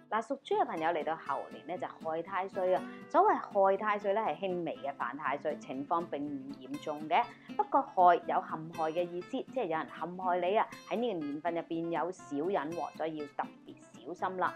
嗱，屬豬嘅朋友嚟到猴年咧就害太歲啊。所謂害太歲咧係輕微嘅犯太歲，情況並唔嚴重嘅。不過害有陷害嘅意思，即係有人陷害你啊。喺呢個年份入邊有小隱禍，所以要特別小心啦。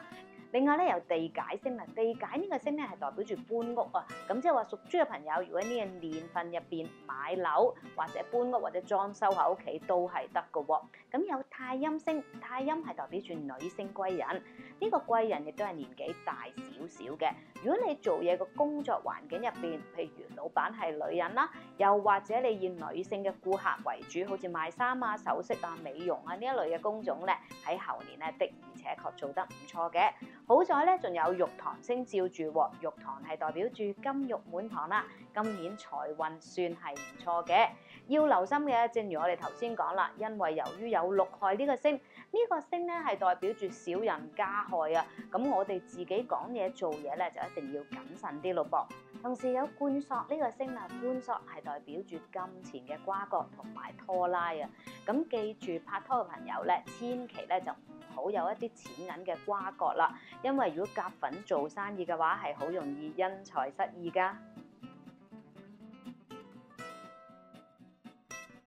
另外咧，有地解星啊，地解呢個星咧係代表住搬屋啊，咁即係話屬豬嘅朋友，如果呢個年份入邊買樓或者搬屋或者裝修喺屋企都係得嘅喎。咁有太陰星，太陰係代表住女性貴人，呢個貴人亦都係年紀大少少嘅。如果你做嘢個工作環境入邊，譬如老闆係女人啦，又或者你以女性嘅顧客為主，好似賣衫啊、首飾啊、美容啊呢一類嘅工種咧，喺猴年咧的而且確做得唔錯嘅。好在咧，仲有玉堂星照住喎，玉堂係代表住金玉滿堂啦，今年財運算係唔錯嘅。要留心嘅，正如我哋頭先講啦，因為由於有六害呢個星，呢個星咧係代表住少人加害啊，咁我哋自己講嘢做嘢咧就一定要謹慎啲咯噃。同時有冠索呢個星啊，冠索係代表住金錢嘅瓜葛同埋拖拉啊，咁記住拍拖嘅朋友咧，千祈咧就唔好有一啲錢銀嘅瓜葛啦，因為如果夾份做生意嘅話，係好容易因財失義㗎。